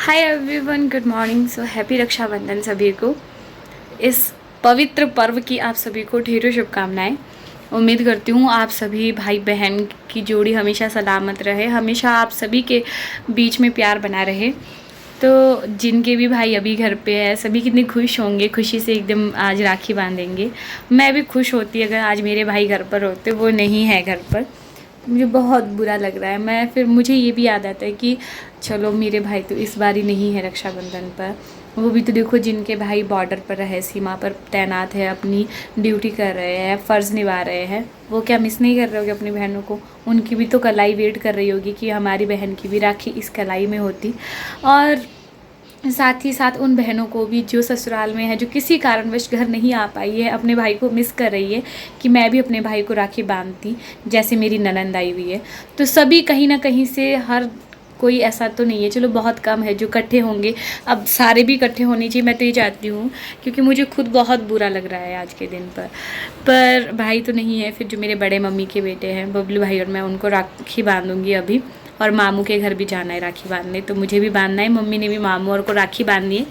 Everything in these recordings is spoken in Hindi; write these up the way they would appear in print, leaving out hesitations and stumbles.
हाय everyone, good morning. So happy Rakshabandhan सभी को। इस पवित्र पर्व की आप सभी को ढेरों शुभकामनाएं। उम्मीद करती हूँ आप सभी भाई बहन की जोड़ी हमेशा सलामत रहे, हमेशा आप सभी के बीच में प्यार बना रहे। तो जिनके भी भाई अभी घर पे है, सभी कितने खुश होंगे, खुशी से एकदम आज राखी बांधेंगे। मैं भी खुश होती अगर आज मेरे भाई घर पर होते, वो नहीं है घर पर। मुझे बहुत बुरा लग रहा है। फिर मुझे ये भी याद आता है कि चलो मेरे भाई तो इस बार ही नहीं है रक्षाबंधन पर। वो भी तो देखो जिनके भाई बॉर्डर पर रहे, सीमा पर तैनात है, अपनी ड्यूटी कर रहे हैं, फ़र्ज़ निभा रहे हैं, वो क्या मिस नहीं कर रहे होगे अपनी बहनों को? उनकी भी तो कलाई वेट कर रही होगी कि हमारी बहन की भी राखी इस कलाई में होती। और साथ ही साथ उन बहनों को भी जो ससुराल में है, जो किसी कारणवश घर नहीं आ पाई है, अपने भाई को मिस कर रही है कि मैं भी अपने भाई को राखी बांधती जैसे मेरी ननंद आई हुई है। तो सभी कहीं ना कहीं से, हर कोई ऐसा तो नहीं है, चलो बहुत कम है जो इकट्ठे होंगे। अब सारे भी इकट्ठे होने चाहिए, मैं तो ये चाहती हूँ, क्योंकि मुझे खुद बहुत बुरा लग रहा है आज के दिन पर भाई तो नहीं है। फिर जो मेरे बड़े मम्मी के बेटे हैं बबलू भाई, और मैं उनको राखी बांधूंगी अभी। और मामू के घर भी जाना है राखी बांधने, तो मुझे भी बांधना है। मम्मी ने भी मामू और को राखी बांधनी है,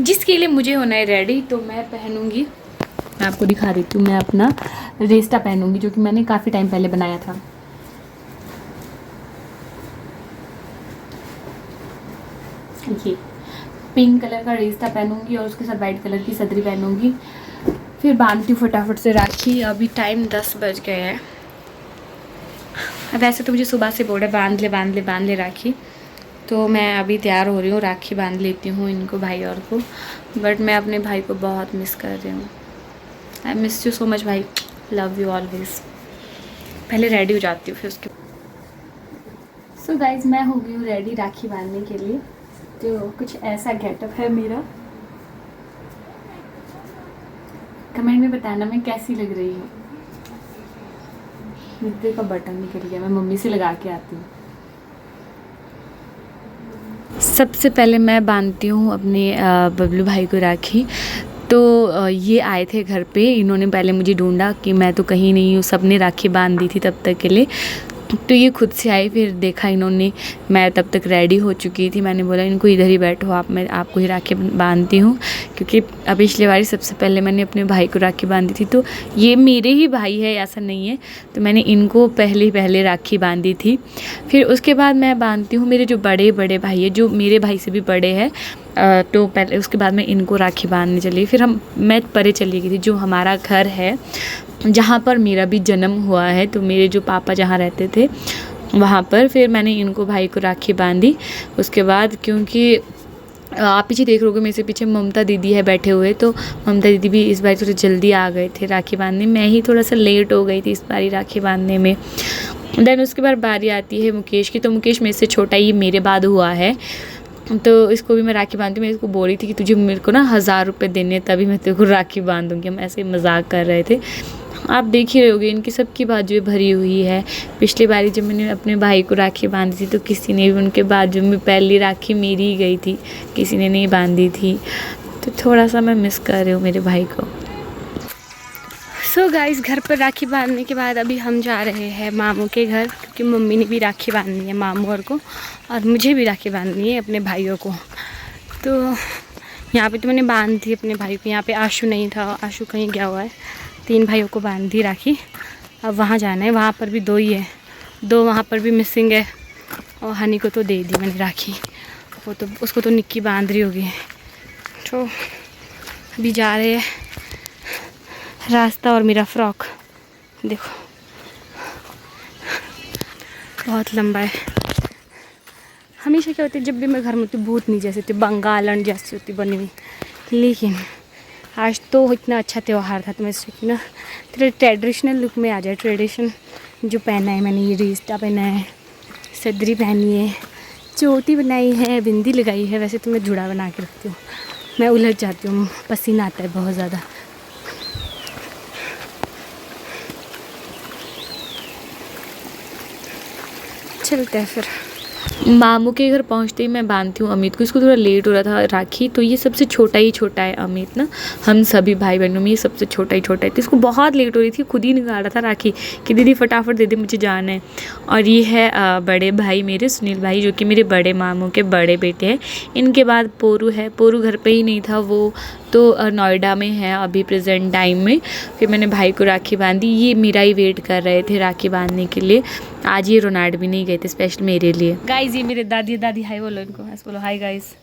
जिसके लिए मुझे होना है रेडी। तो मैं पहनूंगी, मैं आपको दिखा देती हूँ, मैं अपना रेस्टा पहनूंगी जो कि मैंने काफ़ी टाइम पहले बनाया था। ये पिंक कलर का रेस्टा पहनूंगी और उसके साथ वाइट कलर की सदरी पहनूंगी। फिर बांधती हूँ फटाफट से राखी। अभी टाइम 10 बज गए हैं। वैसे तो मुझे सुबह से बोला बांध ले राखी, तो मैं अभी तैयार हो रही हूँ, राखी बांध लेती हूँ इनको, भाई और को। बट मैं अपने भाई को बहुत मिस कर रही हूँ। I miss you so much भाई, लव यू ऑलवेज। पहले रेडी हो जाती हूँ फिर उसके। सो गाइज, मैं हो गई हूँ रेडी राखी बांधने के लिए। तो कुछ ऐसा गेटअप है मेरा। कमेंट में बताना मैं कैसी लग रही हूँ। मिट्टी का बटन निकल गया, मैं मम्मी से लगा के आती हूँ। सबसे पहले मैं बांधती हूँ अपने बबलू भाई को राखी। तो ये आए थे घर पे, इन्होंने पहले मुझे ढूंढा कि मैं तो कहीं नहीं हूँ, सबने राखी बांध दी थी तब तक के लिए। तो ये खुद से आई, फिर देखा इन्होंने, मैं तब तक रेडी हो चुकी थी। मैंने बोला इनको इधर ही बैठो आप, मैं आपको ही राखी बांधती हूँ। क्योंकि अब पिछली बारी सबसे पहले मैंने अपने भाई को राखी बांधी थी, तो ये मेरे ही भाई है ऐसा नहीं है, तो मैंने इनको पहले राखी बांधी थी। फिर उसके बाद मैं बांधती हूँ मेरे जो बड़े बड़े भाई है, जो मेरे भाई से भी बड़े हैं। तो पहले उसके बाद मैं इनको राखी बांधने चली। फिर मैं परे चली गई थी, जो हमारा घर है जहाँ पर मेरा भी जन्म हुआ है, तो मेरे जो पापा जहाँ रहते थे वहाँ पर। फिर मैंने इनको भाई को राखी बांधी। उसके बाद क्योंकि आप पीछे देख रहोगे, मेरे से पीछे ममता दीदी है बैठे हुए, तो ममता दीदी भी इस बार थोड़े जल्दी आ गए थे राखी बांधने। मैं ही थोड़ा सा लेट हो गई थी इस बारी राखी बांधने में। देन उसके बाद बारी आती है मुकेश की। तो मुकेश मेरे से छोटा, ये मेरे बाद हुआ है, तो इसको भी मैं राखी बांधती हूँ। मैं इसको बोल रही थी कि तुझे मेरे को ना 1000 रुपये देने, तभी मैं तेरे को राखी बांधूँगी। हम ऐसे ही मजाक कर रहे थे। आप देख ही रहे होगे इनकी सबकी बाजुएं भरी हुई है। पिछली बारी जब मैंने अपने भाई को राखी बांधी थी, तो किसी ने भी उनके बाजू में पहली राखी मेरी ही गई थी, किसी ने नहीं बांधी थी। तो थोड़ा सा मैं मिस कर रही हूँ मेरे भाई को। सो गाइस, घर पर राखी बांधने के बाद अभी हम जा रहे हैं मामू के घर, क्योंकि मम्मी ने भी राखी बांधनी है मामू और को, और मुझे भी राखी बांधनी है अपने भाइयों को। तो यहाँ पे तो मैंने बांध दी अपने भाई को। यहाँ पे आशु नहीं था, आशु कहीं गया हुआ है। 3 भाइयों को बांध दी राखी। अब वहाँ जाना है, वहाँ पर भी 2 ही है, 2 वहाँ पर भी मिसिंग है। और हनी को तो दे दी मैंने राखी, वो तो उसको तो निक्की बांध रही होगी। तो अभी जा रहे हैं। रास्ता और मेरा फ्रॉक देखो बहुत लंबा है। हमेशा क्या होती है, जब भी मैं घर में होती भूतनी जैसे होती, बंगालन जैसी होती बनी हुई, लेकिन आज तो इतना अच्छा त्यौहार था, तो मैं सोची ना थोड़ा ट्रेडिशनल लुक में आ जाए। ट्रेडिशन जो पहना है मैंने, ये रिश्ता पहना है, सदरी पहनी है, चोटी बनाई है, बिंदी लगाई है। वैसे तो मैं जुड़ा बना के रखती हूँ, मैं उलझ जाती हूँ, पसीना आता है बहुत ज़्यादा। चलते हैं फिर। मामू के घर पहुंचते ही मैं बांधती हूँ अमित को। इसको थोड़ा लेट हो रहा था राखी, तो ये सबसे छोटा ही छोटा है अमित ना, हम सभी भाई बहनों में ये सबसे छोटा ही छोटा है। तो इसको बहुत लेट हो रही थी, खुद ही निकाल रहा था राखी कि दीदी फटाफट दे दे मुझे जाना है। और ये है बड़े भाई मेरे सुनील भाई, जो कि मेरे बड़े मामू के बड़े बेटे हैं। इनके बाद पोरू है, पोरू घर पर ही नहीं था, वो तो नोएडा में है अभी प्रेजेंट टाइम में। फिर मैंने भाई को राखी बांधी, ये मेरा ही वेट कर रहे थे राखी बांधने के लिए। आज ये रोनाल्ड भी नहीं गए थे स्पेशल मेरे लिए। गाइस ये मेरे दादी, दादी हाय बोलो इनको, ऐसे बोलो हाय गाइस।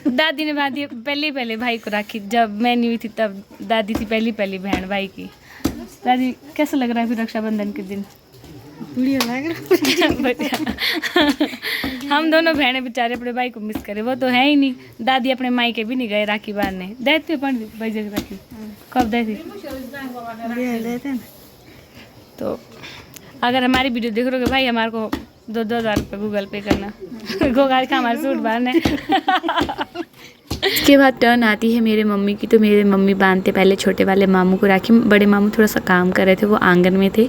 दादी ने बांधी पहले भाई को राखी, जब मैं नहीं हुई थी तब दादी थी पहली बहन भाई की। दादी कैसा लग रहा है फिर रक्षाबंधन के दिन? बढ़िया लग रहा है। हम दोनों बहनें बेचारे अपने भाई को मिस करें, वो तो है ही नहीं। दादी अपने मायके भी नहीं गए राखी बांधने। देते भाई जगह राखी कब देती? तो अगर हमारी वीडियो देख रहे हो भाई, हमारे को 2,000 रुपये गूगल पे करना। गोगार का हमारा सूट बांधने। इसके बाद टर्न आती है मेरे मम्मी की। तो मेरे मम्मी बांधते पहले छोटे वाले मामू को राखी। बड़े मामू थोड़ा सा काम कर रहे थे, वो आंगन में थे।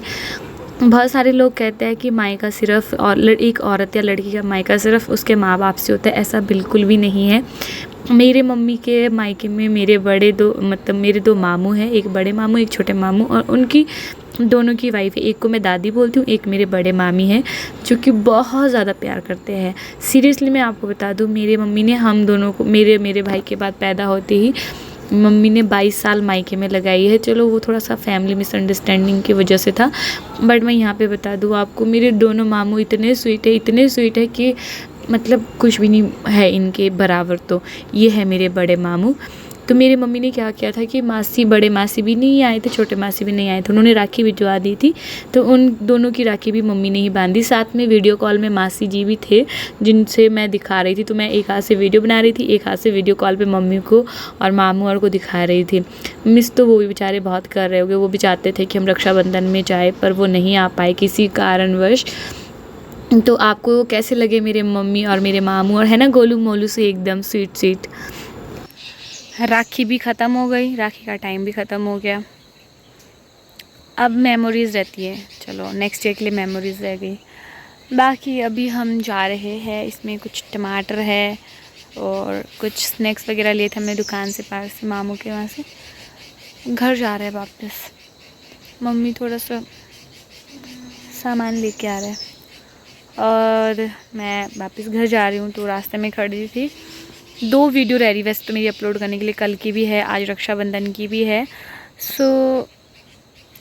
बहुत सारे लोग कहते हैं कि मायका सिर्फ और एक औरत या लड़की का मायका सिर्फ उसके माँ बाप से होता है, ऐसा बिल्कुल भी नहीं है। मेरे मम्मी के मायके में मेरे दो मामू हैं, एक बड़े मामू एक छोटे मामू, और उनकी दोनों की वाइफ है। एक को मैं दादी बोलती हूँ, एक मेरे बड़े मामी हैं जो कि बहुत ज़्यादा प्यार करते हैं। सीरियसली मैं आपको बता दूँ, मेरे मम्मी ने हम दोनों को मेरे भाई के बाद पैदा होते ही मम्मी ने 22 साल मायके में लगाई है। चलो वो थोड़ा सा फैमिली मिसअंडरस्टैंडिंग की वजह से था, बट मैं यहाँ पे बता दूँ आपको, मेरे दोनों मामू इतने स्वीट है कि मतलब कुछ भी नहीं है इनके बराबर। तो ये है मेरे बड़े मामू। तो मेरी मम्मी ने क्या किया था कि बड़े मासी भी नहीं आए थे, छोटे मासी भी नहीं आए थे, उन्होंने राखी भिजवा दी थी। तो उन दोनों की राखी भी मम्मी ने ही बांधी। साथ में वीडियो कॉल में मासी जी भी थे जिनसे मैं दिखा रही थी। तो मैं एक हाथ से वीडियो बना रही थी, एक हाथ से वीडियो कॉल पे मम्मी को और मामू और को दिखा रही थी। मिस तो वो भी बेचारे बहुत कर रहे होंगे, वो भी चाहते थे कि हम रक्षाबंधन में जाए, पर वो नहीं आ पाए किसी कारणवश। तो आपको कैसे लगे मेरे मम्मी और मेरे मामू? और है ना गोलू मोलू से एकदम स्वीट। राखी भी ख़त्म हो गई, राखी का टाइम भी ख़त्म हो गया। अब मेमोरीज़ रहती है, चलो नेक्स्ट डे के लिए मेमोरीज़ रह गई। बाकी अभी हम जा रहे हैं, इसमें कुछ टमाटर है और कुछ स्नैक्स वगैरह लिए थे हमने दुकान से, पास से मामू के वहाँ से। घर जा रहे हैं वापस। मम्मी थोड़ा सा सामान लेके आ रहा है और मैं वापस घर जा रही हूँ। तो रास्ते में खड़ी थी, 2 वीडियो रह रही वैसे तो मेरी अपलोड करने के लिए, कल की भी है, आज रक्षाबंधन की भी है। सो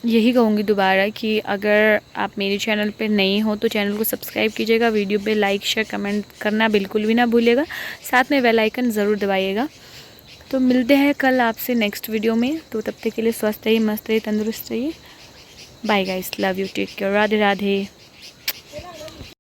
यही कहूँगी दोबारा कि अगर आप मेरे चैनल पे नए हो तो चैनल को सब्सक्राइब कीजिएगा, वीडियो पे लाइक शेयर कमेंट करना बिल्कुल भी ना भूलिएगा, साथ में बेल आइकन ज़रूर दबाइएगा। तो मिलते हैं कल आपसे नेक्स्ट वीडियो में। तो तब तक के लिए स्वस्थ रहिए, मस्त रहिए, तंदुरुस्त रहिए। Bye guys, love you, take care, Radhe Radhe.